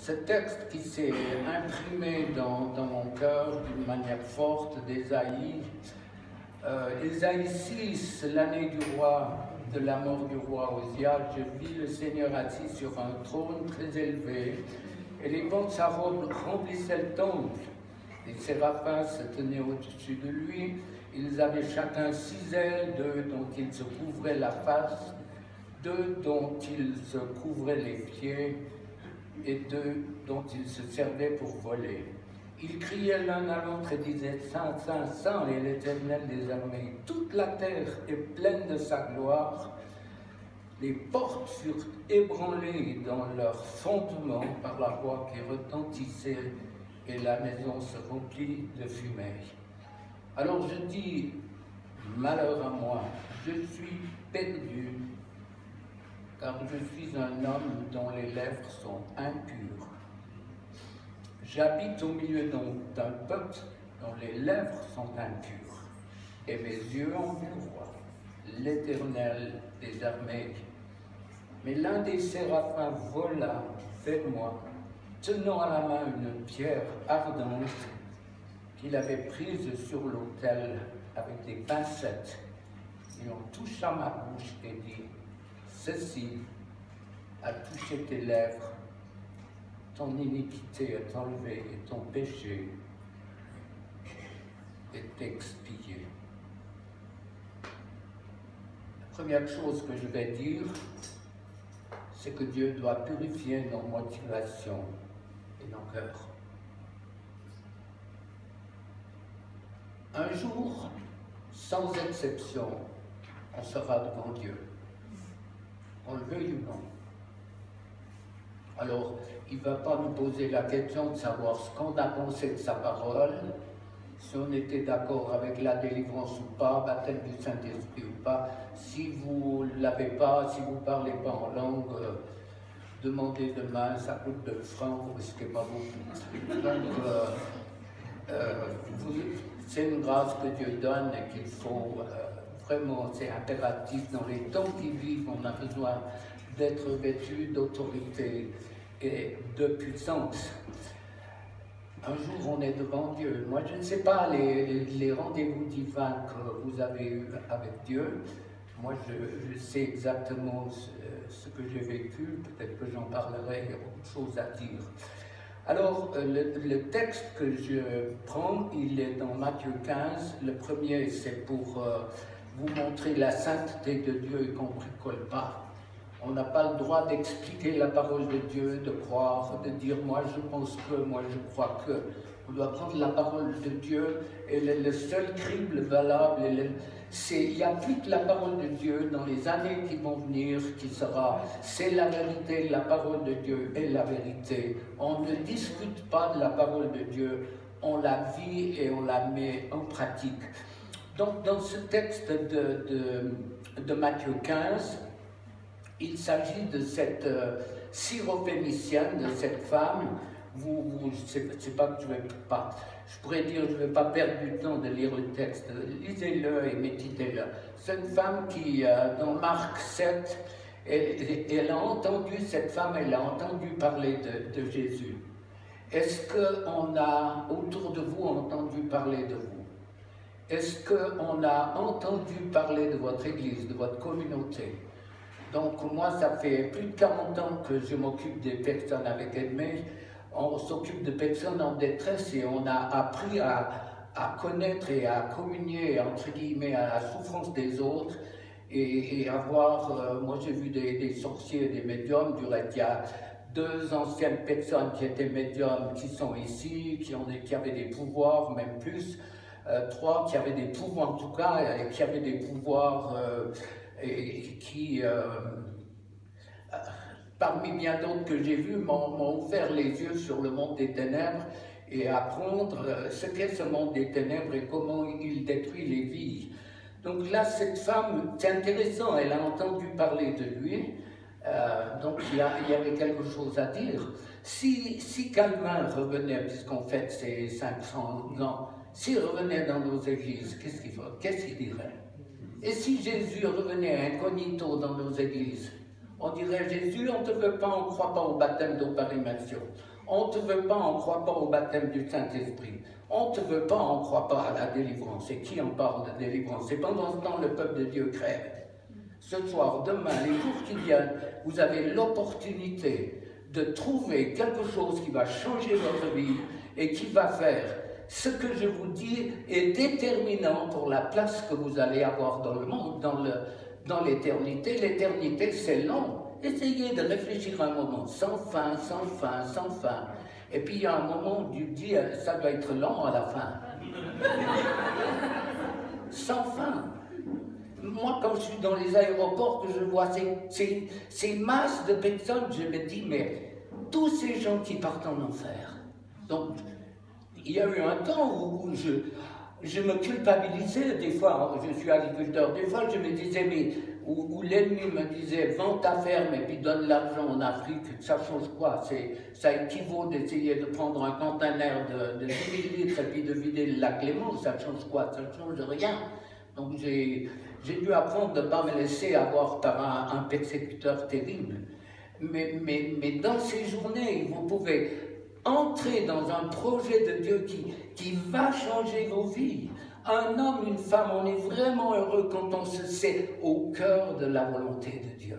ce texte qui s'est imprimé dans mon cœur d'une manière forte d'Ésaïe. Ésaïe 6, l'année du roi, de la mort du roi Osia, je vis le Seigneur assis sur un trône très élevé, et les vents de sa robe remplissaient le temple. Les séraphins se tenaient au-dessus de lui, ils avaient chacun 6 ailes, 2 dont ils se couvraient la face, 2 dont ils se couvraient les pieds, et 2 dont ils se servaient pour voler. Ils criaient l'un à l'autre et disaient « Saint, Saint, Saint est l'Éternel des armées. Toute la terre est pleine de sa gloire. » Les portes furent ébranlées dans leur fondement par la voix qui retentissait et la maison se remplit de fumée. Alors je dis « Malheur à moi, je suis perdu, car je suis un homme dont les lèvres sont impures. J'habite au milieu d'un peuple dont les lèvres sont impures, et mes yeux ont vu le roi, l'Éternel des armées. » Mais l'un des séraphins vola vers moi, tenant à la main une pierre ardente qu'il avait prise sur l'autel avec des pincettes. Et on toucha ma bouche et dit « Ceci a touché tes lèvres, ton iniquité est enlevée et ton péché est expié. » La première chose que je vais dire, c'est que Dieu doit purifier nos motivations et nos cœurs. Un jour, sans exception, on sera devant Dieu, on le veuille ou non. Alors, il ne va pas nous poser la question de savoir ce qu'on a pensé de sa parole, si on était d'accord avec la délivrance ou pas, baptême du Saint-Esprit ou pas. Si vous ne l'avez pas, si vous ne parlez pas en langue, demandez demain, ça coûte 2 francs, vous ne risquez pas beaucoup. Donc, c'est une grâce que Dieu donne et qu'il faut vraiment, c'est impératif dans les temps qui vivent, on a besoin d'être vêtu d'autorité et de puissance. Un jour, on est devant Dieu. Moi, je ne sais pas les rendez-vous divins que vous avez eus avec Dieu. Moi, je sais exactement ce que j'ai vécu. Peut-être que j'en parlerai, il y a beaucoup de choses à dire. Alors, le texte que je prends, il est dans Matthieu 15. Le premier, c'est pour vous montrer la sainteté de Dieu et qu'on ne bricole pas. On n'a pas le droit d'expliquer la parole de Dieu, de croire, de dire « moi je pense que, moi je crois que ». On doit prendre la parole de Dieu et le seul crible valable, il n'y a plus que la parole de Dieu dans les années qui vont venir, qui sera « c'est la vérité, la parole de Dieu est la vérité ». On ne discute pas de la parole de Dieu, on la vit et on la met en pratique. Donc dans ce texte de Matthieu 15, il s'agit de cette syrophénicienne, de cette femme. C'est pas que je pourrais dire, je ne vais pas perdre du temps de lire le texte. Lisez-le et méditez-le. C'est une femme qui, dans Marc 7, elle a entendu, cette femme, elle a entendu parler de Jésus. Est-ce qu'on a, autour de vous, entendu parler de vous? Est-ce qu'on a entendu parler de votre église, de votre communauté? Donc moi, ça fait plus de 40 ans que je m'occupe des personnes avec Edmé. On s'occupe de personnes en détresse et on a appris à connaître et à communier, entre guillemets, à la souffrance des autres et à voir, moi j'ai vu des sorciers, des médiums, il y a 2 anciennes personnes qui étaient médiums qui sont ici, qui avaient des pouvoirs, même plus, 3 qui avaient des pouvoirs en tout cas, et qui avaient des pouvoirs et qui, parmi bien d'autres que j'ai vus, m'ont ouvert les yeux sur le monde des ténèbres et apprendre ce qu'est ce monde des ténèbres et comment il détruit les vies. Donc là, cette femme, c'est intéressant, elle a entendu parler de lui, donc il y avait quelque chose à dire. Si Calvin revenait, puisqu'on fête ses 500 ans, s'il revenait dans nos églises, qu'est-ce qu'il dirait? Et si Jésus revenait incognito dans nos églises, On dirait, Jésus, on ne te veut pas, on ne croit pas au baptême d'eau par immersion. On ne te veut pas, on ne croit pas au baptême du Saint-Esprit. On ne te veut pas, on ne croit pas à la délivrance. Et qui en parle de délivrance? Et pendant ce temps, le peuple de Dieu crève. Ce soir, demain, les jours qui viennent, vous avez l'opportunité de trouver quelque chose qui va changer votre vie et qui va faire ce que je vous dis est déterminant pour la place que vous allez avoir dans le monde, dans l'éternité. L'éternité, c'est long. Essayez de réfléchir un moment, sans fin, sans fin, sans fin. Et puis il y a un moment où tu dis, ça doit être long à la fin. Sans fin. Moi, quand je suis dans les aéroports, que je vois ces masses de personnes, je me dis, mais tous ces gens qui partent en enfer. Donc, il y a eu un temps où je me culpabilisais, des fois, je suis agriculteur, des fois je me disais, mais où l'ennemi me disait, vends ta ferme et puis donne l'argent en Afrique, ça change quoi? Ça équivaut d'essayer de prendre un conteneur de 10 000 litres et puis de vider le lac Léman, ça change quoi? Ça ne change rien. Donc j'ai dû apprendre de ne pas me laisser avoir par un persécuteur terrible. Mais dans ces journées, vous pouvez entrer dans un projet de Dieu qui va changer vos vies. Un homme, une femme, on est vraiment heureux quand on se sait au cœur de la volonté de Dieu.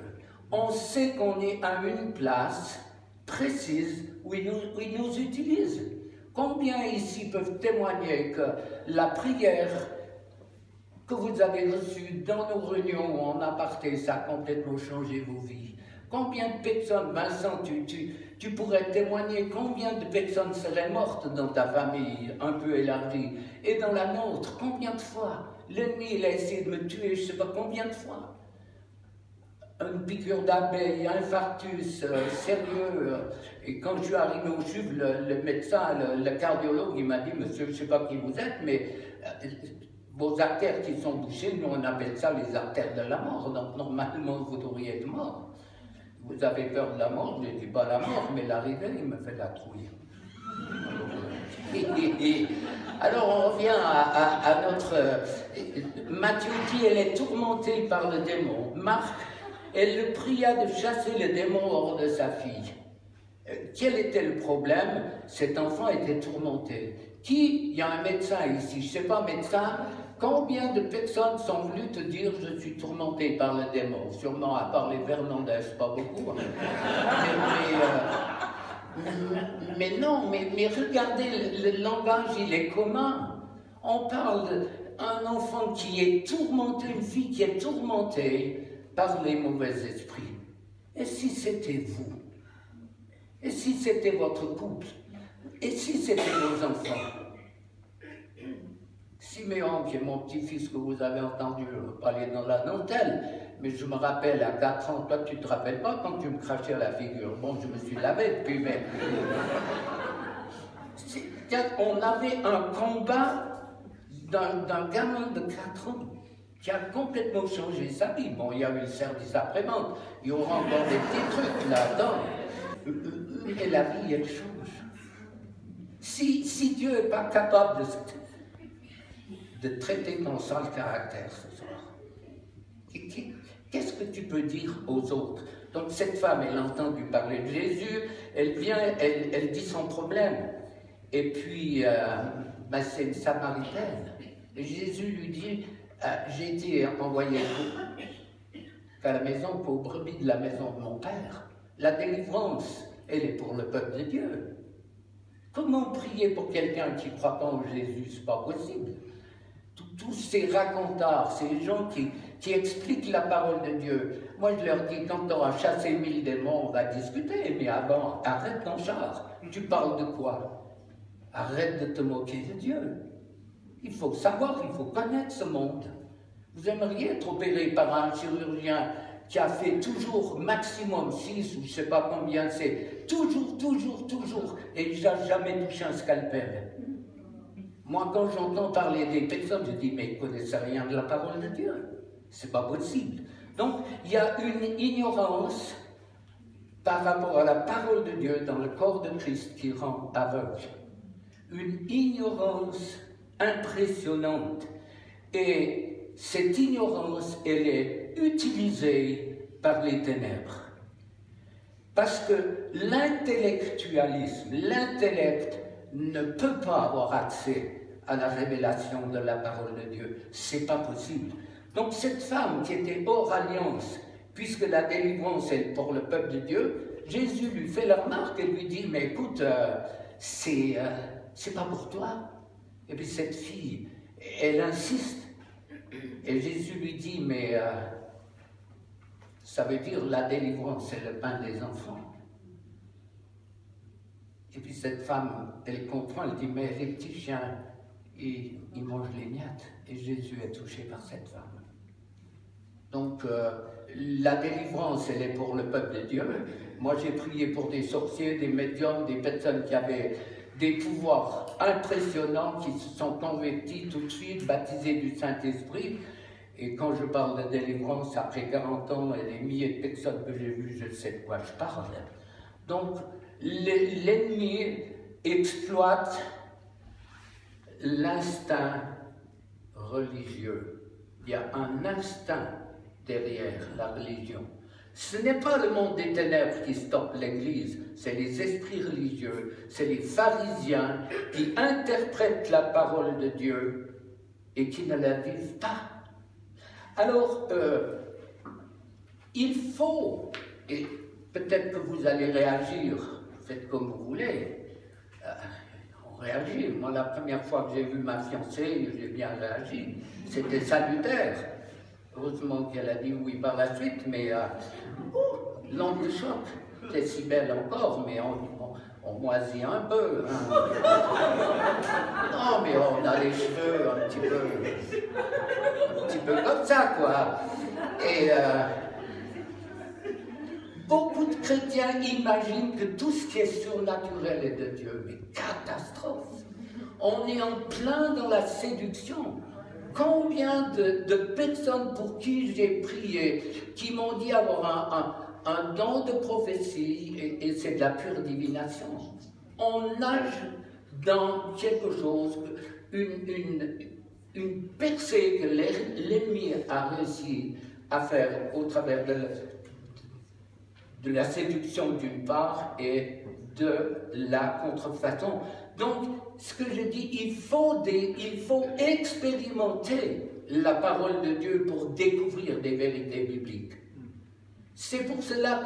On sait qu'on est à une place précise où il nous utilise. Combien ici peuvent témoigner que la prière que vous avez reçue dans nos réunions ou en aparté, ça a complètement changé vos vies? Combien de personnes, Vincent, tu pourrais témoigner, combien de personnes seraient mortes dans ta famille, un peu élargie, et dans la nôtre? Combien de fois? L'ennemi, il a essayé de me tuer, je ne sais pas combien de fois. Une piqûre d'abeille, un infarctus, sérieux. Et quand je suis arrivé au CHUV, le médecin, le cardiologue, il m'a dit, monsieur, je ne sais pas qui vous êtes, mais vos artères qui sont bouchées, nous on appelle ça les artères de la mort, donc normalement vous devriez être mort. Vous avez peur de la mort? Je ne dis pas la mort, mais l'arrivée, il me fait la trouille. Alors on revient à notre... Matthieu dit, elle est tourmentée par le démon. Marc, elle le pria de chasser le démon hors de sa fille. Quel était le problème? Cet enfant était tourmenté. Il y a un médecin ici, je ne sais pas, médecin, combien de personnes sont venues te dire je suis tourmenté par le démon? Sûrement à part les Fernandez, pas beaucoup. Mais non, mais regardez, le langage il est commun. On parle d'un enfant qui est tourmenté, une fille qui est tourmentée par les mauvais esprits. Et si c'était vous? Et si c'était votre couple? Et si c'était vos enfants? Siméon, qui est mon petit-fils que vous avez entendu parler dans la dentelle, mais je me rappelle à 4 ans, toi tu ne te rappelles pas quand tu me crachais à la figure? Bon, je me suis lavé depuis, mais... On avait un combat d'un gamin de 4 ans qui a complètement changé sa vie. Bon, il y a eu le service après-vente, il y aura encore des petits trucs là-dedans. Mais la vie, elle change. Si Dieu n'est pas capable de traiter ton sale caractère ce soir, qu'est-ce que tu peux dire aux autres? Donc cette femme, elle a entendu parler de Jésus, elle vient, elle dit son problème. Et puis, c'est une Samaritaine. Et Jésus lui dit, j'ai été envoyé à la maison pour brebis de la maison de mon Père. La délivrance, elle est pour le peuple de Dieu. Comment prier pour quelqu'un qui ne croit pas en Jésus? Ce n'est pas possible. Tous ces racontards, ces gens qui expliquent la parole de Dieu, moi je leur dis, quand tu auras chassé 1000 démons, on va discuter, mais avant, arrête ton char. Tu parles de quoi? Arrête de te moquer de Dieu. Il faut savoir, il faut connaître ce monde. Vous aimeriez être opéré par un chirurgien qui a fait toujours maximum 6 ou je ne sais pas combien c'est, toujours, et il n'a jamais touché un scalpel. Moi, quand j'entends parler des personnes, je dis, mais ils ne connaissent rien de la parole de Dieu. C'est pas possible. Donc, il y a une ignorance par rapport à la parole de Dieu dans le corps de Christ qui rend aveugle. Une ignorance impressionnante. Et cette ignorance, elle est utilisée par les ténèbres. Parce que l'intellectualisme, l'intellect ne peut pas avoir accès à la révélation de la parole de Dieu. C'est pas possible. Donc cette femme qui était hors alliance, puisque la délivrance est pour le peuple de Dieu, Jésus lui fait la remarque et lui dit, mais écoute, c'est pas pour toi. Et puis cette fille, elle insiste. Et Jésus lui dit, mais ça veut dire la délivrance, c'est le pain des enfants. Et puis cette femme, elle comprend, elle dit, mais les petits chiens, ils mangent les miettes. Et Jésus est touché par cette femme. Donc, la délivrance, elle est pour le peuple de Dieu. Moi, j'ai prié pour des sorciers, des médiums, des personnes qui avaient des pouvoirs impressionnants, qui se sont convertis tout de suite, baptisés du Saint-Esprit. Et quand je parle de délivrance, après 40 ans et des milliers de personnes que j'ai vues, je sais de quoi je parle. Donc, l'ennemi exploite l'instinct religieux. Il y a un instinct derrière la religion. Ce n'est pas le monde des ténèbres qui stoppe l'Église, c'est les esprits religieux, c'est les pharisiens qui interprètent la parole de Dieu et qui ne la vivent pas. Alors, il faut, et peut-être que vous allez réagir, faites comme vous voulez, on réagit. Moi, la première fois que j'ai vu ma fiancée, j'ai bien réagi, c'était salutaire. Heureusement qu'elle a dit oui par la suite, mais l'onde de choc, c'est si belle encore, mais on moisit un peu. Hein. Non, mais on a les cheveux un petit peu comme ça, quoi. Et beaucoup de chrétiens imaginent que tout ce qui est surnaturel est de Dieu, mais catastrophe. On est en plein dans la séduction. Combien de personnes pour qui j'ai prié, qui m'ont dit avoir un don de prophétie, et c'est de la pure divination. On nage dans quelque chose, une percée que l'ennemi a réussi à faire au travers de la séduction d'une part et de la contrefaçon. Donc, ce que je dis, il faut expérimenter la parole de Dieu pour découvrir des vérités bibliques. C'est pour cela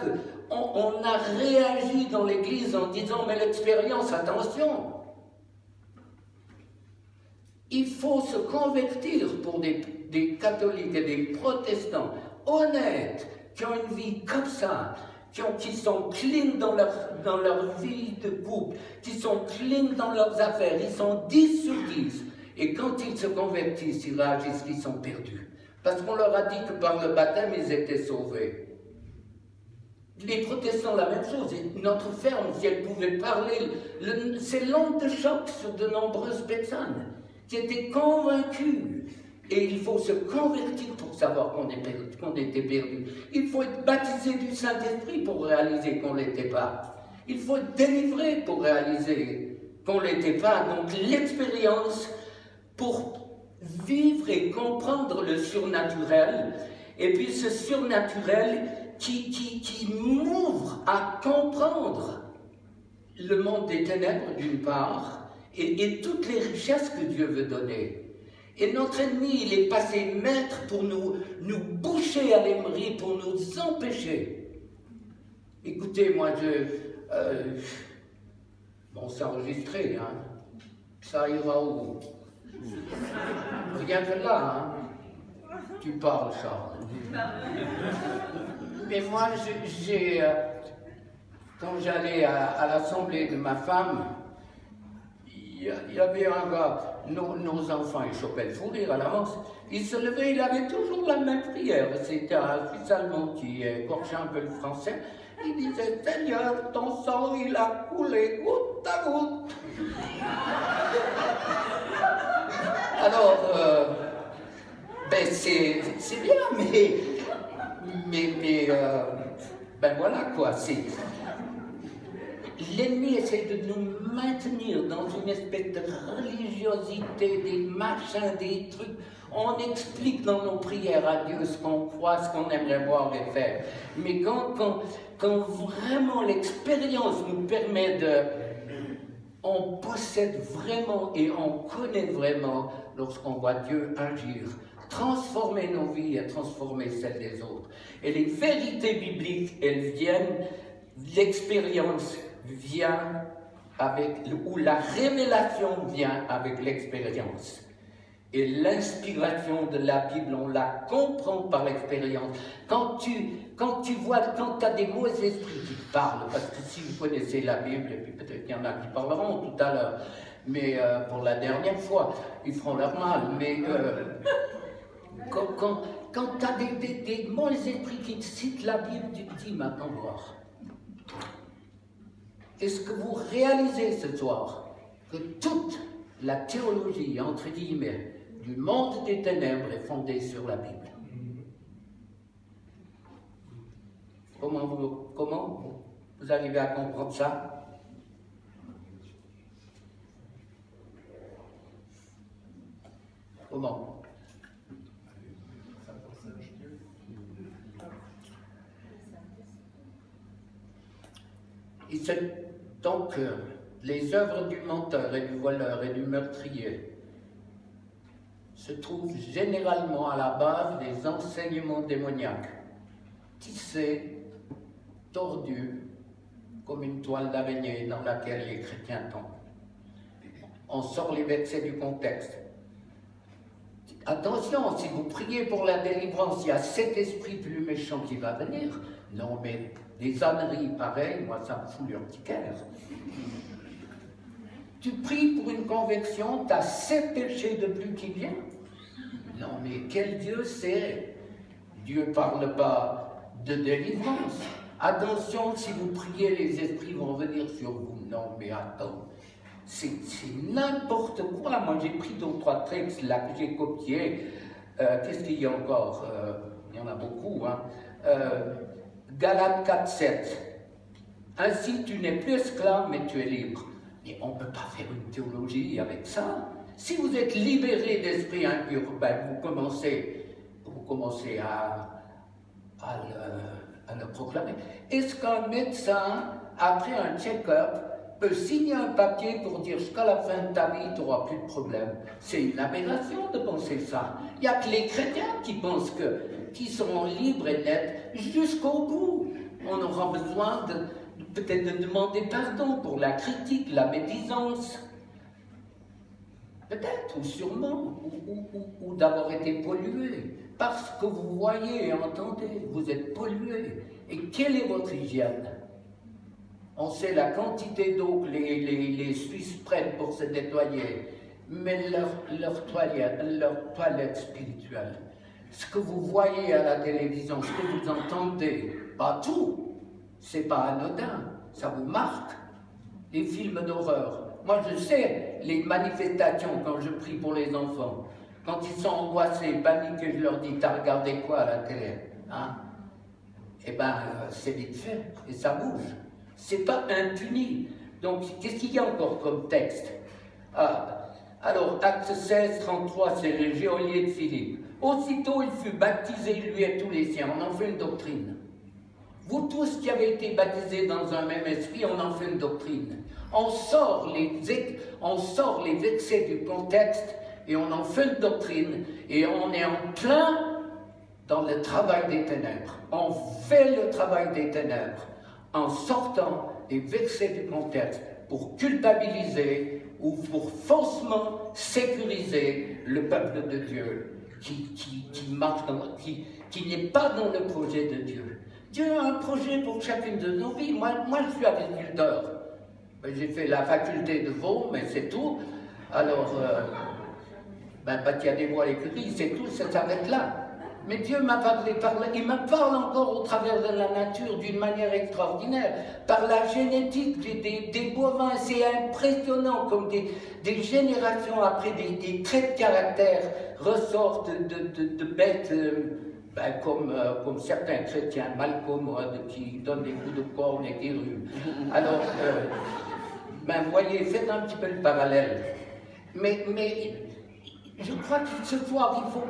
qu'on a réagi dans l'Église en disant, mais l'expérience, attention, il faut se convertir pour des catholiques et des protestants honnêtes, qui ont une vie comme ça, qui sont clean dans leur vie de couple, qui sont clean dans leurs affaires, ils sont 10 sur 10. Et quand ils se convertissent, ils réagissent qu'ils sont perdus. Parce qu'on leur a dit que par le baptême, ils étaient sauvés. Les protestants, la même chose. Et notre ferme, si elle pouvait parler, c'est l'onde de choc sur de nombreuses personnes qui étaient convaincues. Et il faut se convertir pour savoir qu'on était perdu. Il faut être baptisé du Saint-Esprit pour réaliser qu'on ne l'était pas. Il faut être délivré pour réaliser qu'on ne l'était pas. Donc l'expérience pour vivre et comprendre le surnaturel, et puis ce surnaturel qui m'ouvre à comprendre le monde des ténèbres d'une part, et toutes les richesses que Dieu veut donner. Et notre ennemi, il est passé maître pour nous boucher à l'émery, pour nous empêcher. Écoutez, moi, bon, c'est enregistré, hein. Ça ira où? Rien que là, hein. Tu parles, Charles. Mais moi, quand j'allais à l'assemblée de ma femme, il y avait un gars, nos enfants, ils chopaient le fou rire à l'avance. Il se levait, il avait toujours la même prière. C'était un Suisse allemand qui écorchait un peu le français. Il disait, Seigneur, ton sang, il a coulé goutte à goutte. Alors, ben c'est bien, mais ben voilà quoi, l'ennemi essaie de nous maintenir dans une espèce de religiosité, des machins, des trucs. On explique dans nos prières à Dieu ce qu'on croit, ce qu'on aimerait voir et faire. Mais quand vraiment l'expérience nous permet de... On possède vraiment et on connaît vraiment lorsqu'on voit Dieu agir, transformer nos vies et transformer celles des autres. Et les vérités bibliques, elles viennent, l'expérience vient avec, ou la révélation vient avec l'expérience. Et l'inspiration de la Bible, on la comprend par l'expérience. Quand tu vois, quand tu as des mauvais esprits qui te parlent, parce que si vous connaissez la Bible, et puis peut-être qu'il y en a qui parleront tout à l'heure, mais pour la dernière fois, ils feront leur mal, mais quand tu as des mauvais esprits qui te citent la Bible, tu te dis, maintenant voir. Est-ce que vous réalisez ce soir que toute la théologie, entre guillemets, du monde des ténèbres est fondée sur la Bible? Comment vous arrivez à comprendre ça? Comment? Donc, les œuvres du menteur et du voleur et du meurtrier se trouvent généralement à la base des enseignements démoniaques, tissés, tordus, comme une toile d'araignée dans laquelle les chrétiens tombent. On sort les versets du contexte. Attention, si vous priez pour la délivrance, il y a cet esprit plus méchant qui va venir. Non, mais des âneries pareilles, moi ça me fout l'urticaire. Tu pries pour une conversion, tu as 7 péchés de plus qui viennent. Non, mais quel Dieu c'est? Dieu ne parle pas de délivrance. Attention, si vous priez, les esprits vont venir sur vous. Non, mais attends, c'est n'importe quoi. Moi, j'ai pris 2 ou 3 textes là que j'ai copiés. Qu'est-ce qu'il y a encore? Il y en a beaucoup. Hein. Galates 4, 7. Ainsi, tu n'es plus esclave, mais tu es libre. Mais on ne peut pas faire une théologie avec ça. Si vous êtes libéré d'esprit impur, ben vous commencez à le proclamer. Est-ce qu'un médecin, après un check-up, peut signer un papier pour dire jusqu'à la fin de ta vie, tu n'auras plus de problème? C'est une aberration de penser ça. Il n'y a que les chrétiens qui pensent qu'ils seront libres et nets jusqu'au bout. On aura besoin peut-être de demander pardon pour la critique, la médisance. Peut-être, ou sûrement, ou d'avoir été pollué. Parce que vous voyez et entendez, vous êtes pollué. Et quelle est votre hygiène? On sait la quantité d'eau que les Suisses prennent pour se nettoyer, mais leur toilette spirituelle. Ce que vous voyez à la télévision, ce que vous entendez, pas tout, c'est pas anodin, ça vous marque. Les films d'horreur. Moi, je sais les manifestations quand je prie pour les enfants. Quand ils sont angoissés, paniqués, je leur dis, t'as regardé quoi à la télé? Hein? Eh bien, c'est vite fait, et ça bouge. C'est pas impuni. Donc, qu'est-ce qu'il y a encore comme texte? Alors, Acte 16, 33, c'est le geôlier de Philippe. Aussitôt, il fut baptisé, lui et tous les siens. On en fait une doctrine. Vous tous qui avez été baptisés dans un même esprit, on en fait une doctrine. On sort les versets du contexte et on en fait une doctrine et on est en plein dans le travail des ténèbres. On fait le travail des ténèbres en sortant les versets du contexte pour culpabiliser ou pour faussement sécuriser le peuple de Dieu qui n'est pas dans le projet de Dieu. Dieu a un projet pour chacune de nos vies. Moi je suis agriculteur. J'ai fait la faculté de Vaud, mais c'est tout. Alors, il y a des voies écrites, c'est tout, ça s'arrête là. Mais Dieu m'a parlé, il me parle encore au travers de la nature d'une manière extraordinaire. Par la génétique des bovins, c'est impressionnant comme des générations après des traits de caractère ressortent de bêtes comme certains chrétiens mal commodes qui donnent des coups de corne et qui ruent. Alors, vous voyez, faites un petit peu le parallèle. Mais je crois que ce soir, il faut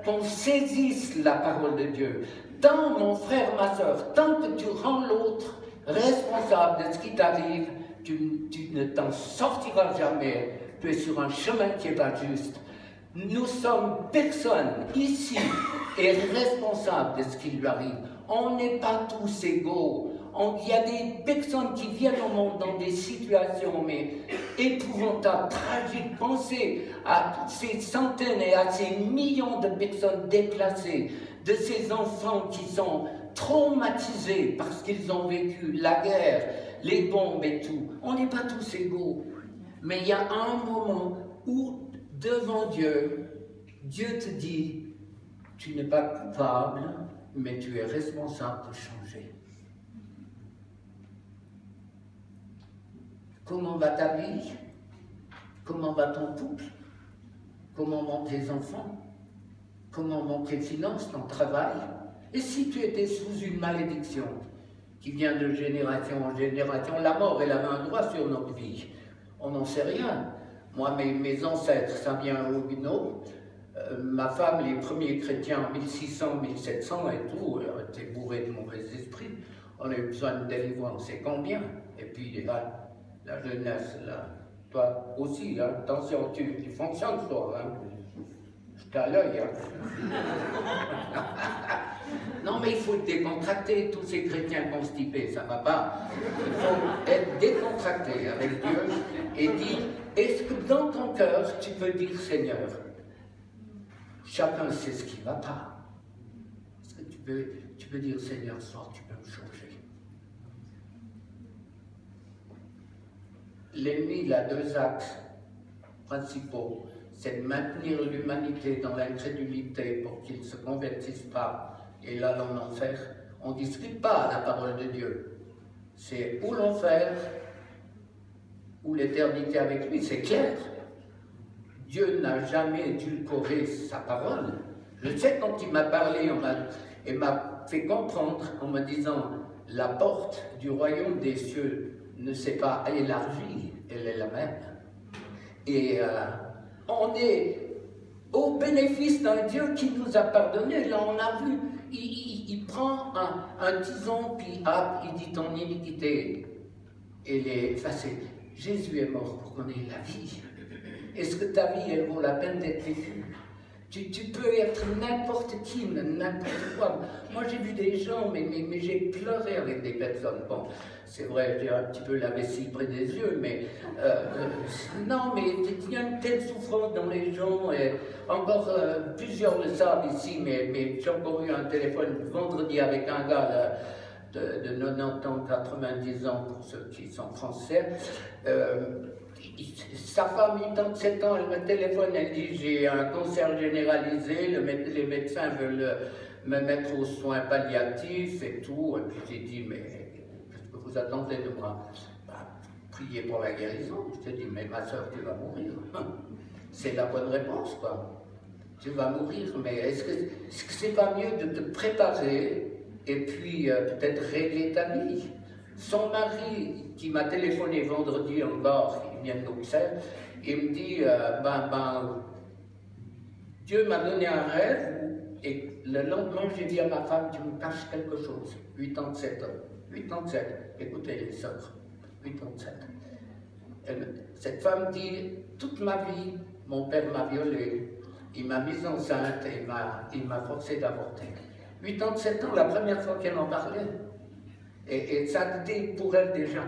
qu'on saisisse la parole de Dieu. Tant, mon frère, ma soeur, tant que tu rends l'autre responsable de ce qui t'arrive, tu ne t'en sortiras jamais. Tu es sur un chemin qui n'est pas juste. Nous sommes personne ici est responsable de ce qui lui arrive. On n'est pas tous égaux. Il y a des personnes qui viennent au monde dans des situations mais épouvantables, tragiques. Pensez à ces centaines et à ces millions de personnes déplacées, de ces enfants qui sont traumatisés parce qu'ils ont vécu la guerre, les bombes et tout. On n'est pas tous égaux. Mais il y a un moment où, devant Dieu, Dieu te dit, tu n'es pas coupable, mais tu es responsable de changer. Comment va ta vie? Comment va ton couple? Comment vont tes enfants? Comment vont tes finances, ton travail? Et si tu étais sous une malédiction qui vient de génération en génération, la mort, elle avait un droit sur notre vie. On n'en sait rien. Moi, mes ancêtres, ça vient au Huguenot. Ma femme, les premiers chrétiens en 1600, 1700 et tout, étaient bourrés de mauvais esprits. On a eu besoin de délivrance, et combien? Et puis la jeunesse, là, toi aussi, hein, attention, tu fonctionnes toi, hein. J'étais à l'œil, hein. Non, mais il faut décontracter tous ces chrétiens constipés, ça ne va pas. Il faut être décontracté avec Dieu et dire, est-ce que dans ton cœur, tu peux dire Seigneur, chacun sait ce qui ne va pas. Est-ce que tu peux dire Seigneur, ce soir, tu peux me changer? L'ennemi, il a deux axes principaux. C'est de maintenir l'humanité dans l'incrédulité pour qu'ils ne se convertissent pas et là en enfer. On ne discute pas la parole de Dieu. C'est ou l'enfer ou l'éternité avec lui, c'est clair. Dieu n'a jamais édulcoré sa parole. Je sais quand il m'a parlé, il m'a fait comprendre en me disant la porte du royaume des cieux ne s'est pas élargie, elle est la même. Et on est au bénéfice d'un Dieu qui nous a pardonné. Là, on a vu, il prend un tison, puis il dit ton iniquité, elle est effacée. Jésus est mort pour qu'on ait la vie. Est-ce que ta vie, elle vaut la peine d'être vécue? Tu peux être n'importe qui, n'importe quoi. Moi, j'ai vu des gens, mais j'ai pleuré avec des personnes. Bon, c'est vrai, j'ai un petit peu la vessie près des yeux, mais non, mais il y a une telle souffrance dans les gens. Et encore, plusieurs le savent ici, mais j'ai encore eu un téléphone vendredi avec un gars là, de 90 ans, 90 ans, pour ceux qui sont français. Sa femme, 87 ans, elle me téléphone, elle dit j'ai un cancer généralisé, les médecins veulent me mettre aux soins palliatifs et tout. Et puis j'ai dit mais qu'est-ce que vous attendez de moi? Priez pour la guérison. Je te dis mais ma soeur, tu vas mourir. C'est la bonne réponse quoi. Tu vas mourir, mais est-ce que c'est pas mieux de te préparer et puis peut-être régler ta vie? Son mari, qui m'a téléphoné vendredi encore, il vient de Bruxelles, il me dit, Dieu m'a donné un rêve, et le lendemain, j'ai dit à ma femme, tu me caches quelque chose. 87 ans. 87. Écoutez les sœurs. 87. Cette femme dit, toute ma vie, mon père m'a violée, il m'a mise enceinte et il m'a forcé d'avorter. 87 ans, la première fois qu'elle en parlait. Et ça a été pour elle déjà.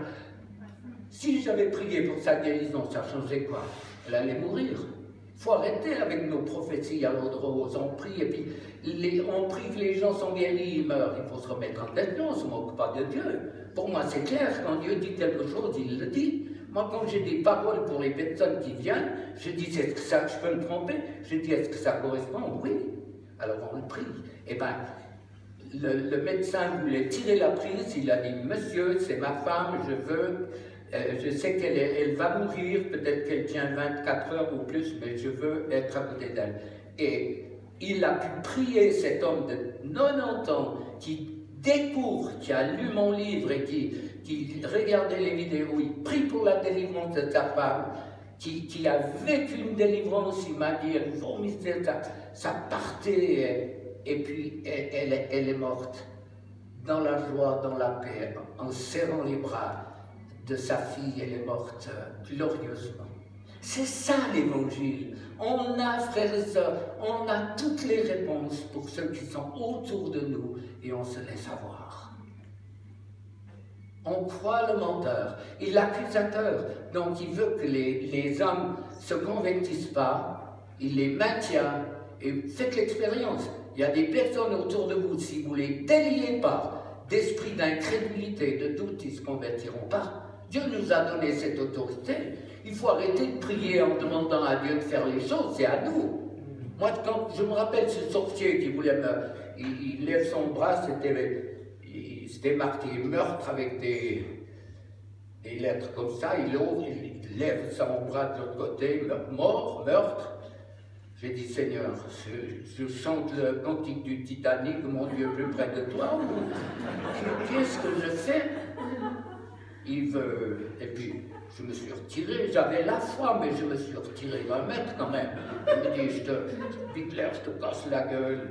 Si j'avais prié pour sa guérison, ça changeait quoi? Elle allait mourir. Il faut arrêter avec nos prophéties à l'eau de rose. On prie et puis on prie que les gens sont guéris, ils meurent. Il faut se remettre en question, on ne se moque pas de Dieu. Pour moi, c'est clair, quand Dieu dit quelque chose, il le dit. Moi, quand j'ai des paroles pour les personnes qui viennent, je dis, est-ce que ça, je peux me tromper? Je dis, est-ce que ça correspond? Oui. Alors on le prie. Eh bien, le médecin voulait tirer la prise, il a dit, monsieur, c'est ma femme, je sais qu'elle va mourir, peut-être qu'elle tient 24 heures ou plus, mais je veux être à côté d'elle. Et il a pu prier cet homme de 90 ans qui découvre, qui a lu mon livre et qui regardait les vidéos, il prie pour la délivrance de sa femme, qui a vécu une délivrance, il m'a dit, elle vomissait, ça partait, et puis elle est morte dans la joie, dans la paix, en serrant les bras de sa fille, elle est morte glorieusement. C'est ça l'évangile. On a, frères et sœurs, on a toutes les réponses pour ceux qui sont autour de nous et on se laisse avoir. On croit le menteur et l'accusateur, donc il veut que les hommes ne se convertissent pas, il les maintient et faites l'expérience. Il y a des personnes autour de vous, si vous ne les déliez pas d'esprit d'incrédulité, de doute, ils ne se convertiront pas. Dieu nous a donné cette autorité. Il faut arrêter de prier en demandant à Dieu de faire les choses, c'est à nous. Moi, quand je me rappelle ce sorcier qui voulait il lève son bras, c'était marqué meurtre avec des lettres comme ça, il ouvre, il lève son bras de l'autre côté, mort, meurtre. J'ai dit, Seigneur, je chante le cantique du Titanic, mon Dieu plus près de toi. Qu'est-ce que je fais? Il veut, et puis je me suis retiré, j'avais la foi, mais je me suis retiré d'un mètre quand même. Il me dit, Hitler, je te casse la gueule.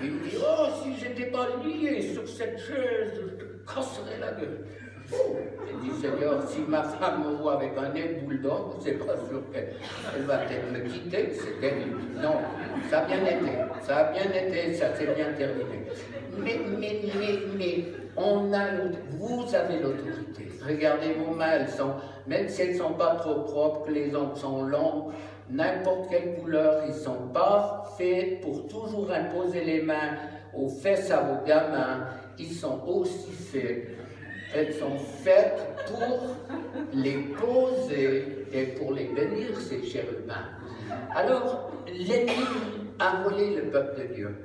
Il me dit, oh, si j'étais pas lié sur cette chaise, je te casserais la gueule. J'ai dit, Seigneur, si ma femme me voit avec un nez de bulldog, c'est pas sûr qu'elle va peut-être me quitter, c'est terrible. Non, ça a bien été, ça s'est bien terminé. Mais vous avez l'autorité. Regardez vos mains, même si elles ne sont pas trop propres, que les ongles sont longs, n'importe quelle couleur, ils ne sont pas faits pour toujours imposer les mains aux fesses à vos gamins, ils sont aussi faits. Elles sont faites pour les poser et pour les bénir, ces chers humains. Alors, l'ennemi a volé le peuple de Dieu.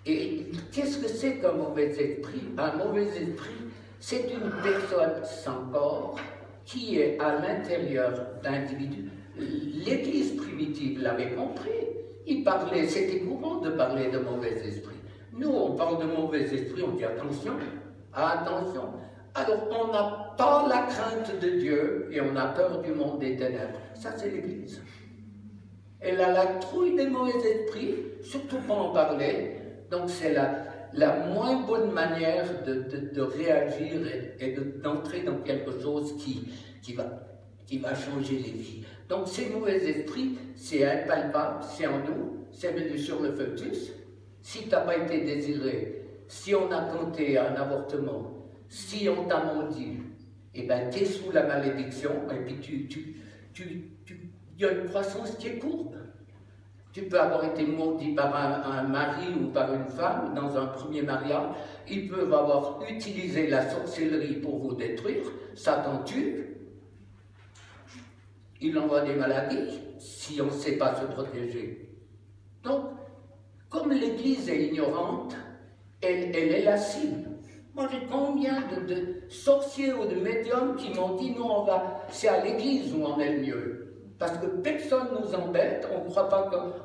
Et qu'est-ce que c'est qu'un mauvais esprit? Un mauvais esprit, c'est une personne sans corps qui est à l'intérieur d'individus. L'Église primitive l'avait compris. Il parlait, c'était courant de parler de mauvais esprit. Nous, on parle de mauvais esprit, on dit attention, attention. Alors, on n'a pas la crainte de Dieu et on a peur du monde des ténèbres. Ça, c'est l'Église. Elle a la trouille des mauvais esprits, surtout pas en parler. Donc c'est la moins bonne manière de réagir et d'entrer dans quelque chose qui va changer les vies. Donc ces mauvais esprits, c'est impalpable, c'est en nous, c'est venu sur le fœtus. Si tu n'as pas été désiré, si on a tenté un avortement, si on t'a maudit, eh bien tu es sous la malédiction et puis il y a une croissance qui est courbe. Tu peux avoir été maudit par un mari ou par une femme dans un premier mariage. Ils peuvent avoir utilisé la sorcellerie pour vous détruire. Satan tue. Il envoie des maladies si on ne sait pas se protéger. Donc, comme l'Église est ignorante, elle est la cible. Moi, j'ai combien de sorciers ou de médiums qui m'ont dit, non, c'est à l'Église où on est le mieux. Parce que personne ne nous embête,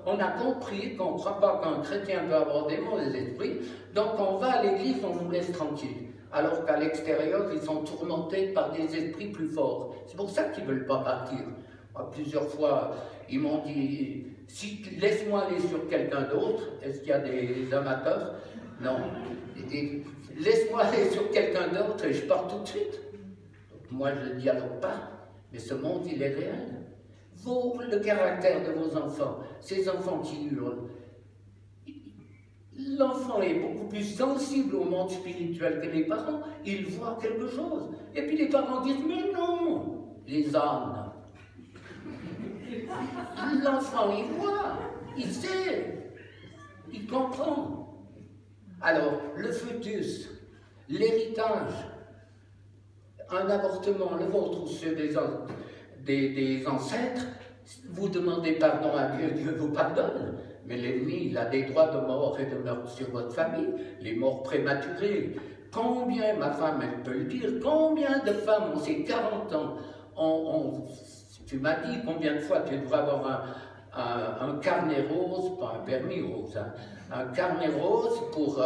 on a compris qu'on ne croit pas qu'un chrétien peut avoir des mauvais esprits, donc on va à l'église, on nous laisse tranquille. Alors qu'à l'extérieur, ils sont tourmentés par des esprits plus forts. C'est pour ça qu'ils ne veulent pas partir. Moi, plusieurs fois, ils m'ont dit, laisse-moi aller sur quelqu'un d'autre. Est-ce qu'il y a des amateurs? Non. Laisse-moi aller sur quelqu'un d'autre et je pars tout de suite. Donc, moi, je ne dialogue pas, mais ce monde, il est réel. Le caractère de vos enfants, ces enfants qui hurlent, l'enfant est beaucoup plus sensible au monde spirituel que les parents, il voit quelque chose. Et puis les parents disent, mais non, les ânes. L'enfant, il voit, il sait, il comprend. Alors, le fœtus, l'héritage, un avortement, le vôtre ou ceux des ancêtres, vous demandez pardon à Dieu, Dieu vous pardonne. Mais l'ennemi, il a des droits de mort et de meurtre sur votre famille, les morts prématurées. Combien, ma femme, elle peut le dire, combien de femmes ont ces 40 ans, tu m'as dit combien de fois tu devrais avoir un carnet rose, pas un permis rose, hein, un carnet rose pour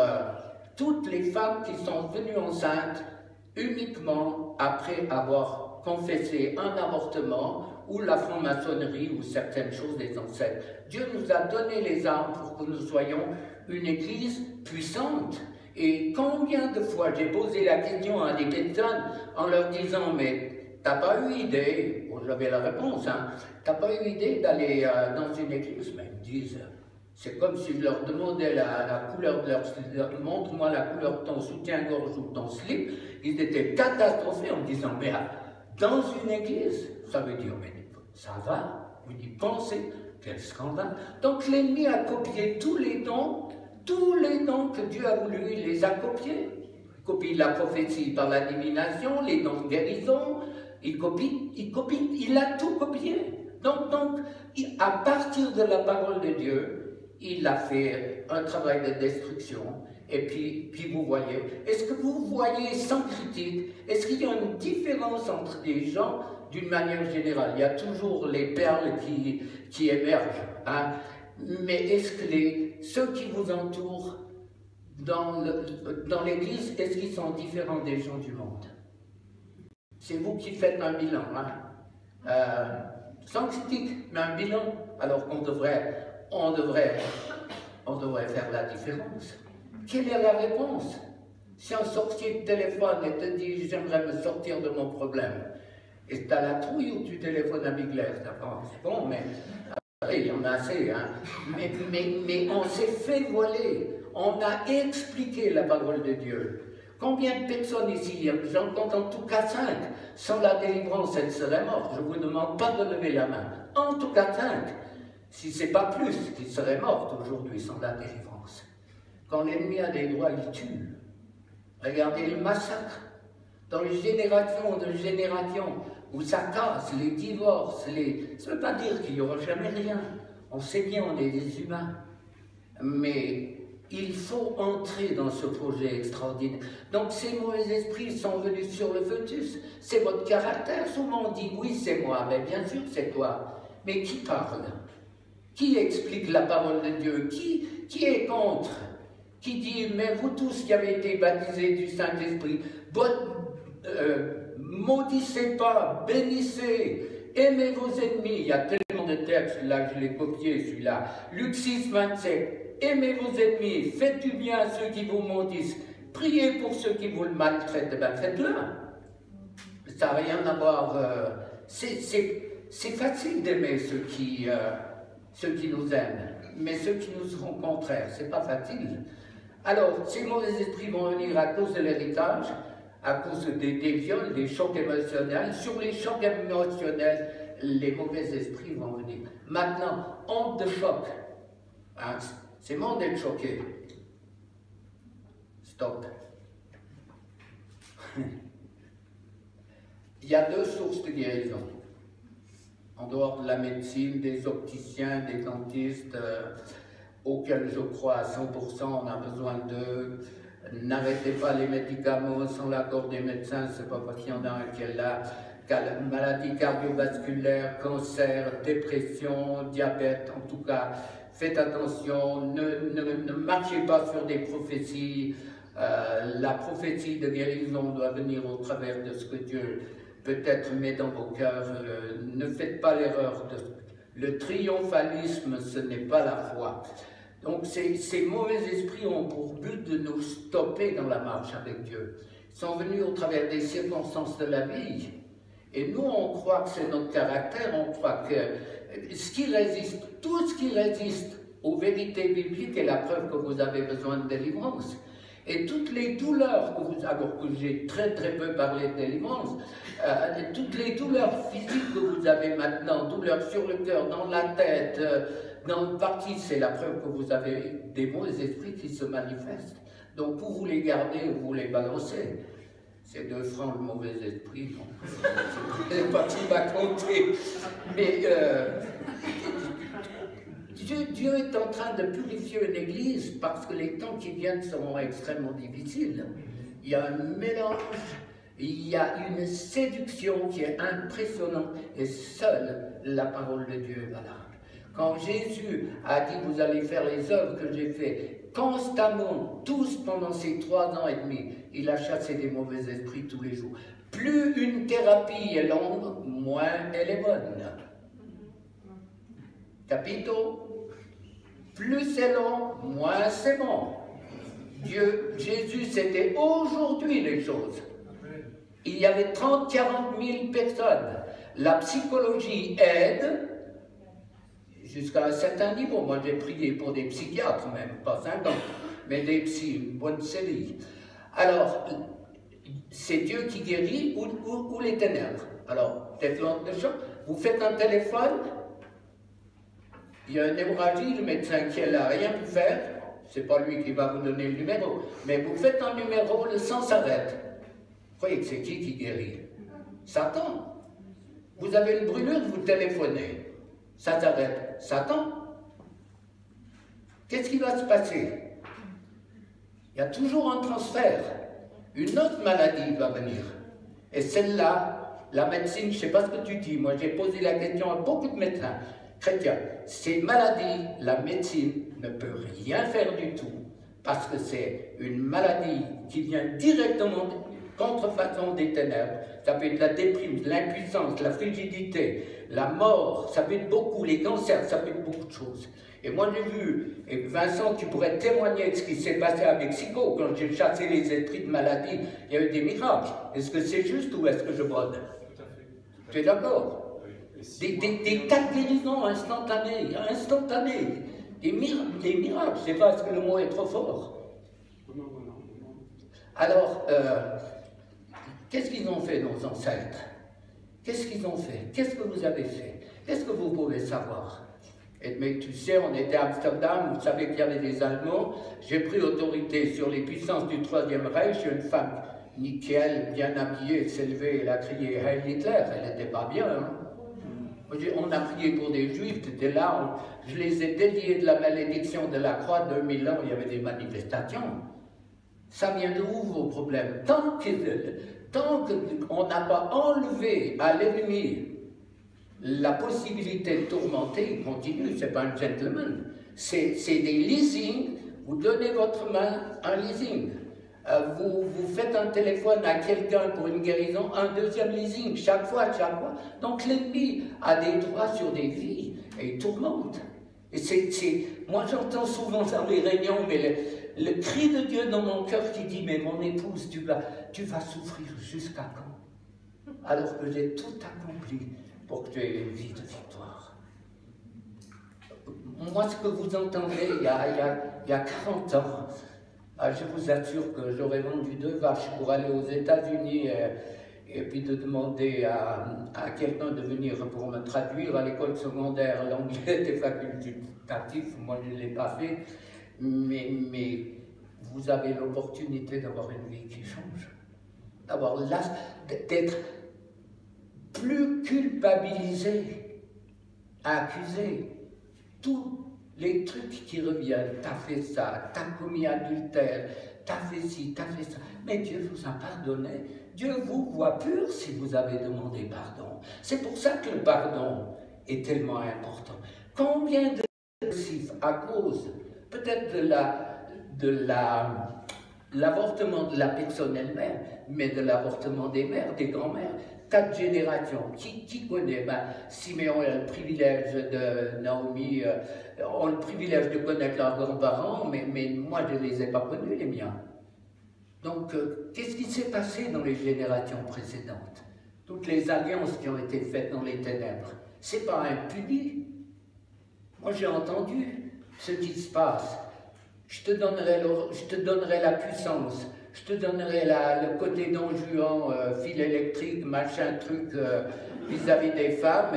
toutes les femmes qui sont venues enceintes uniquement après avoir confessé un avortement ou la franc-maçonnerie ou certaines choses des ancêtres. Dieu nous a donné les armes pour que nous soyons une église puissante. Et combien de fois j'ai posé la question à des personnes en leur disant « mais t'as pas eu idée ?» Bon, j'avais la réponse, hein, « t'as pas eu idée d'aller dans une église ?» Mais ils me disent « c'est comme si je leur demandais la couleur de leur... montre-moi la couleur de ton soutien-gorge ou de ton slip », ils étaient catastrophés en me disant « mais dans une église ?» Ça veut dire « mais ça va ?» Vous dites « pensez, quel scandale !» Donc l'ennemi a copié tous les dons que Dieu a voulu, il les a copiés. Il copie la prophétie par la divination, les dons de guérison, il a tout copié. Donc, à partir de la parole de Dieu, il a fait un travail de destruction. Et puis vous voyez, est-ce que vous voyez sans critique, est-ce qu'il y a une différence entre des gens d'une manière générale? Il y a toujours les perles qui émergent, hein? Mais est-ce que ceux qui vous entourent dans l'Église, est-ce qu'ils sont différents des gens du monde? C'est vous qui faites un bilan, hein? Sans critique, mais un bilan, alors qu'on devrait faire la différence. Quelle est la réponse? Si un sorcier te téléphone et te dit « j'aimerais me sortir de mon problème », et tu as la trouille ou tu téléphones à Bigler, c'est bon, mais il y en a assez, hein. Mais on s'est fait voiler, on a expliqué la parole de Dieu. Combien de personnes ici, j'en compte en tout cas 5, sans la délivrance, elles seraient mortes. Je ne vous demande pas de lever la main. En tout cas 5, si ce n'est pas plus, qui seraient mortes aujourd'hui sans la délivrance. Quand l'ennemi a des droits, il tue. Regardez le massacre. Dans les générations de générations, où ça casse, les divorces, ça ne veut pas dire qu'il n'y aura jamais rien. On sait bien, on est des humains. Mais il faut entrer dans ce projet extraordinaire. Donc ces mauvais esprits sont venus sur le fœtus. C'est votre caractère. Souvent on dit, oui, c'est moi. Mais bien sûr, c'est toi. Mais qui parle? Qui explique la parole de Dieu? Qui est contre? Qui dit, mais vous tous qui avez été baptisés du Saint-Esprit, maudissez pas, bénissez, aimez vos ennemis. Il y a tellement de textes, là je l'ai copié celui-là. Luc 6, 27, aimez vos ennemis, faites du bien à ceux qui vous maudissent, priez pour ceux qui vous le maltraitent, ben faites-le. Ça n'a rien à voir, c'est facile d'aimer ceux qui nous aiment, mais ceux qui nous seront contraires, c'est pas facile. Alors, ces mauvais esprits vont venir à cause de l'héritage, à cause des viols, des chocs émotionnels. Sur les chocs émotionnels, les mauvais esprits vont venir. Maintenant, honte de choc. Hein, c'est bon d'être choqué. Stop. Il y a 2 sources de guérison. En dehors de la médecine, des opticiens, des dentistes, auxquels je crois à 100%, on a besoin d'eux. N'arrêtez pas les médicaments sans l'accord des médecins, c'est pas parce qu'il y en a un qui est là. Maladie cardiovasculaire, cancer, dépression, diabète, en tout cas, faites attention, ne marchez pas sur des prophéties. La prophétie de guérison doit venir au travers de ce que Dieu peut-être met dans vos cœurs. Ne faites pas l'erreur. Le triomphalisme, ce n'est pas la foi. Donc ces mauvais esprits ont pour but de nous stopper dans la marche avec Dieu. Ils sont venus au travers des circonstances de la vie. Et nous, on croit que c'est notre caractère, on croit que tout ce qui résiste aux vérités bibliques est la preuve que vous avez besoin de délivrance. Et toutes les douleurs que vous, alors que j'ai très peu parlé de délivrance, toutes les douleurs physiques que vous avez maintenant, douleurs sur le cœur, dans la tête, dans le parti, c'est la preuve que vous avez des mauvais esprits qui se manifestent. Donc pour vous les garder, vous les balancer. C'est 2 francs le mauvais esprit, je ne sais pas qui va compter. Mais Dieu est en train de purifier une église parce que les temps qui viennent seront extrêmement difficiles. Il y a un mélange, il y a une séduction qui est impressionnante et seule la parole de Dieu est valable. Quand Jésus a dit, vous allez faire les œuvres que j'ai faites, constamment, tous pendant ces 3 ans et demi, il a chassé des mauvais esprits tous les jours. Plus une thérapie est longue, moins elle est bonne. Capito? Plus c'est long, moins c'est bon. Jésus, c'était aujourd'hui les choses. Il y avait 30, 40 000 personnes. La psychologie aide jusqu'à un certain niveau. Moi, j'ai prié pour des psychiatres, même pas 50, mais des psys, une bonne série. Alors, c'est Dieu qui guérit ou les ténèbres. Alors, peut-être l'autre de choses. Vous faites un téléphone, il y a une hémorragie, le médecin qui n'a rien pu faire, c'est pas lui qui va vous donner le numéro, mais vous faites un numéro, le sang s'arrête. Vous croyez que c'est qui guérit? Satan. Vous avez une brûlure, vous téléphonez, ça s'arrête. Satan. Qu'est-ce qui va se passer? Il y a toujours un transfert. Une autre maladie va venir. Et celle-là, la médecine, je ne sais pas ce que tu dis, moi j'ai posé la question à beaucoup de médecins chrétiens. Ces maladies, la médecine ne peut rien faire du tout, parce que c'est une maladie qui vient directement de contrefaçon des ténèbres. Ça peut être la déprime, l'impuissance, la frigidité, la mort, ça peut être beaucoup, les cancers, ça peut être beaucoup de choses. Et moi j'ai vu, et Vincent, tu pourrais témoigner de ce qui s'est passé à Mexico, quand j'ai chassé les esprits de maladie, il y a eu des miracles. Est-ce que c'est juste ou est-ce que je brode? Tout à fait. Tu es d'accord? Des tas de guérisons instantanées, des miracles, je ne sais pas, est-ce que le mot est trop fort? Alors, qu'est-ce qu'ils ont fait, nos ancêtres? Qu'est-ce qu'ils ont fait? Qu'est-ce que vous avez fait? Qu'est-ce que vous pouvez savoir? Mais tu sais, on était à Amsterdam, vous savez qu'il y avait des Allemands, j'ai pris autorité sur les puissances du Troisième Reich, une femme nickel, bien habillée, s'est levée, elle a crié « Heil Hitler », elle n'était pas bien, hein? On a prié pour des Juifs, c'était là, je les ai déliés de la malédiction de la croix, 2000 ans, il y avait des manifestations. Ça vient de où vos problèmes? Tant qu'on n'a pas enlevé à l'ennemi la possibilité de tourmenter, il continue, c'est pas un gentleman. C'est des leasing, vous donnez votre main, un leasing. Vous faites un téléphone à quelqu'un pour une guérison, un deuxième leasing, chaque fois. Donc l'ennemi a des droits sur des vies et il tourmente. Et moi j'entends souvent dans les réunions, mais le cri de Dieu dans mon cœur qui dit, mais mon épouse, tu vas souffrir jusqu'à quand? Alors que j'ai tout accompli pour que tu aies une vie de victoire. Moi, ce que vous entendez il y a 40 ans, je vous assure que j'aurais vendu 2 vaches pour aller aux États-Unis et puis de demander à quelqu'un de venir pour me traduire à l'école secondaire. L'anglais était facultatif, moi je ne l'ai pas fait, mais vous avez l'opportunité d'avoir une vie qui change, d'être plus culpabilisé, accusé. Tous les trucs qui reviennent, t'as fait ça, t'as commis adultère, t'as fait ci, t'as fait ça. Mais Dieu vous a pardonné. Dieu vous voit pur si vous avez demandé pardon. C'est pour ça que le pardon est tellement important. Combien de passifs à cause peut-être de l'avortement de la personne elle-même, mais de l'avortement des mères, des grands-mères, 4 générations. Qui connaît? Siméon a le privilège de Naomi, ont le privilège de connaître leurs grands-parents, mais moi je ne les ai pas connus, les miens. Donc, qu'est-ce qui s'est passé dans les générations précédentes? Toutes les alliances qui ont été faites dans les ténèbres, c'est pas impuni. Moi j'ai entendu ce qui se passe. Je te donnerai la puissance, je te donnerai le côté don juan, fil électrique, machin, truc, vis-à-vis des femmes.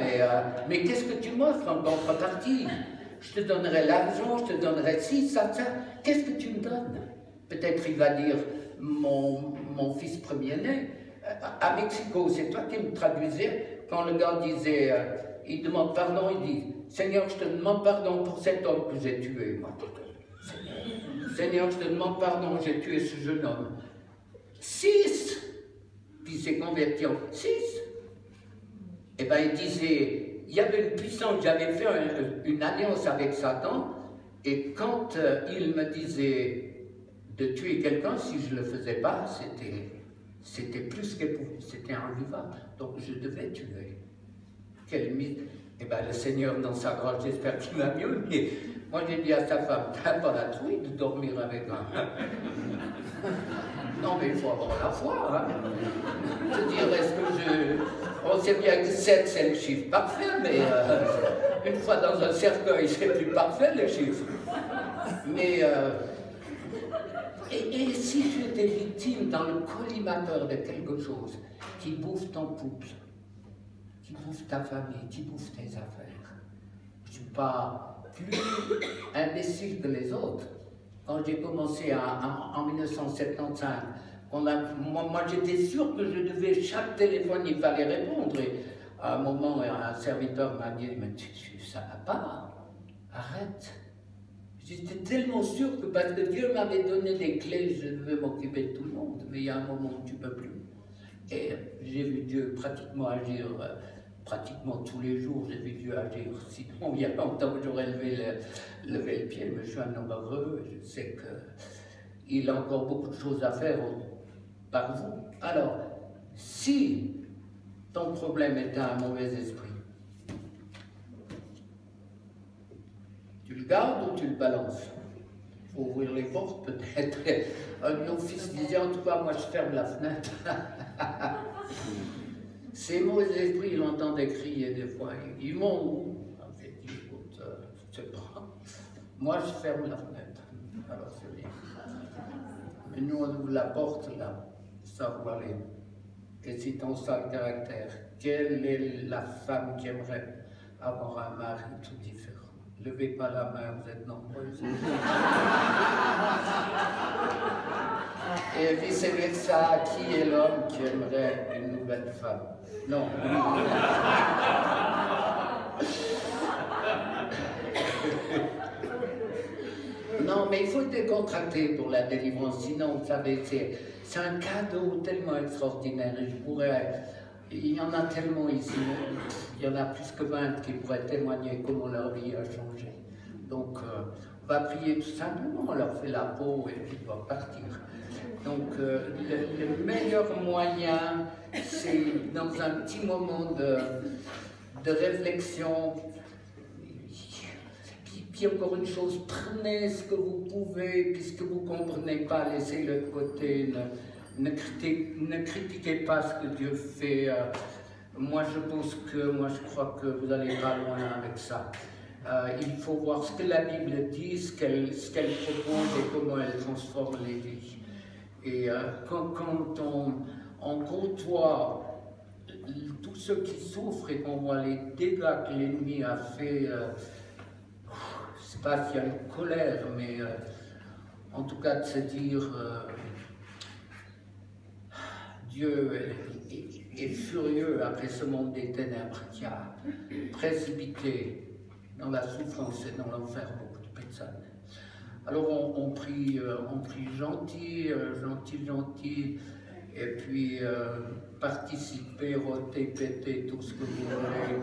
Mais qu'est-ce que tu m'offres en contrepartie? Je te donnerai l'argent, je te donnerai ci, ça. Qu'est-ce que tu me donnes? Peut-être il va dire, mon fils premier-né. À Mexico, c'est toi qui me traduisais, quand le gars disait, il demande pardon, il dit, Seigneur, je te demande pardon pour cet homme que j'ai tué. Moi, Seigneur, je te demande pardon, j'ai tué ce jeune homme. 6! Puis il s'est converti en 6. Eh bien, il disait, il y avait une puissance, j'avais fait une alliance avec Satan, et quand il me disait de tuer quelqu'un, si je ne le faisais pas, c'était plus qu'épouvantable, c'était invivable. Donc je devais tuer. Quelle mise. Eh bien, le Seigneur, dans sa grâce, j'espère qu'il va mieux, mais moi j'ai dit à sa femme, t'as pas la trouille de dormir avec un. Non, mais il faut avoir la foi. Hein. Je veux dire, est-ce que on sait bien que 7, c'est le chiffre parfait, mais une fois dans un cercueil, c'est plus parfait le chiffre. Mais. Et si tu étais victime dans le collimateur de quelque chose qui bouffe ton couple, qui bouffe ta famille, qui bouffe tes affaires, je ne suis pas plus imbécile que les autres. Quand j'ai commencé en 1975, moi j'étais sûr que je devais, chaque téléphone, il fallait répondre. Et à un moment, un serviteur m'a dit, mais ça va pas, arrête. J'étais tellement sûr que parce que Dieu m'avait donné des clés, je devais m'occuper de tout le monde. Mais il y a un moment où tu ne peux plus. Et j'ai vu Dieu pratiquement agir, pratiquement tous les jours, j'ai vu Dieu agir. Sinon, il y a longtemps que j'aurais levé le pied, mais je suis un homme heureux. Je sais qu'il a encore beaucoup de choses à faire par vous. Alors, si ton problème est un mauvais esprit, tu le gardes ou tu le balances? Il faut ouvrir les portes peut-être. Un de nos fils disait, en tout cas, moi je ferme la fenêtre. Ces mauvais esprits, ils l'entendaient crier des fois. Ils m'ont où? J'ai dit, écoute, je ne sais pas. Moi je ferme la fenêtre. Alors c'est bien. Mais nous on ouvre la porte là, ça va aller. Et si ton sale caractère, quelle est la femme qui aimerait avoir un mari tout différent? Levez pas la main, vous êtes nombreux. Et vice-versa, qui est l'homme qui aimerait une nouvelle femme? Non. Non, mais il faut décontracter pour la délivrance, sinon, vous savez, c'est un cadeau tellement extraordinaire. Et il y en a tellement ici, il y en a plus que 20 qui pourraient témoigner comment leur vie a changé. Donc, on va prier tout simplement, on leur fait la peau et puis ils vont partir. Donc, le meilleur moyen, c'est dans un petit moment de réflexion. Puis encore une chose, prenez ce que vous pouvez, puisque vous ne comprenez pas, laissez-le de côté. Ne critiquez pas ce que Dieu fait. Moi, je crois que vous n'allez pas loin avec ça. Il faut voir ce que la Bible dit, ce qu'elle propose et comment elle transforme les vies. Et quand on côtoie tous ceux qui souffrent et qu'on voit les dégâts que l'ennemi a fait, je ne sais pas s'il y a une colère, mais en tout cas de se dire Dieu est furieux après ce monde des ténèbres qui a précipité dans la souffrance et dans l'enfer beaucoup de personnes. Alors on prie gentil, et puis participer, rôter, péter, tout ce que vous voulez,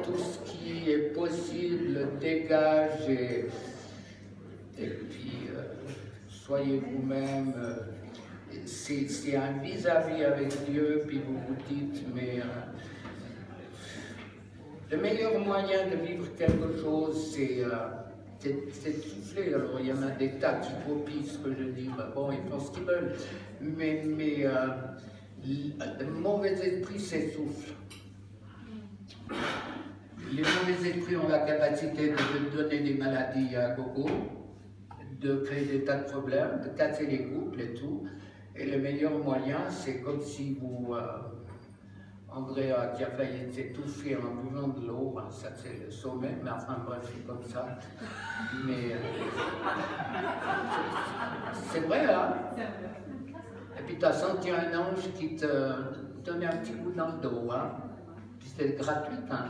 tout ce qui est possible, dégage, et puis soyez vous-même. C'est un vis-à-vis avec Dieu, puis vous vous dites, mais le meilleur moyen de vivre quelque chose, c'est de souffler. Alors il y en a des tas qui copient ce que je dis, bon, ils font ce qu'ils veulent, mais le mauvais esprit s'essouffle. Les mauvais esprits ont la capacité de donner des maladies à gogo, de créer des tas de problèmes, de casser les couples et tout. Et le meilleur moyen, c'est comme si vous, Andrea qui a failli s'étouffer en buvant de l'eau, hein, ça c'est le sommet, mais enfin bref, c'est comme ça. Mais c'est vrai, hein? Et puis tu as senti un ange qui te donnait un petit coup dans le dos, hein? Puis c'était gratuit, hein?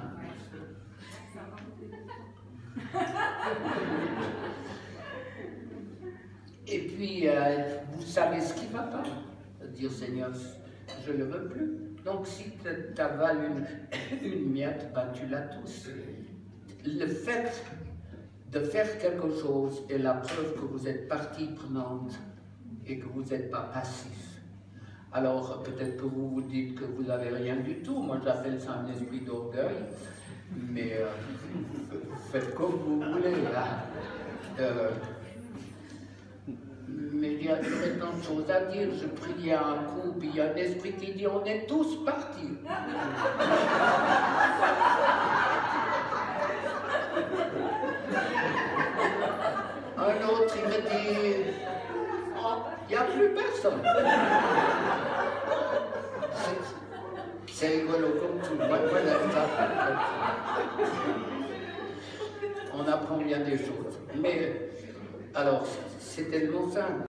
Et puis, vous savez ce qui ne va pas. Dire, Seigneur, je ne le veux plus. Donc si tu avales une miette, ben, tu l'as tous. Le fait de faire quelque chose est la preuve que vous êtes partie prenante et que vous n'êtes pas passif. Alors peut-être que vous vous dites que vous n'avez rien du tout, moi j'appelle ça un esprit d'orgueil, mais faites comme vous voulez. Mais il y a tant de choses à dire. Je priais un coup, puis il y a un esprit qui dit on est tous partis. Un autre, il me dit oh, il n'y a plus personne. C'est rigolo comme tout. On apprend bien des choses. Mais alors, c'est tellement simple.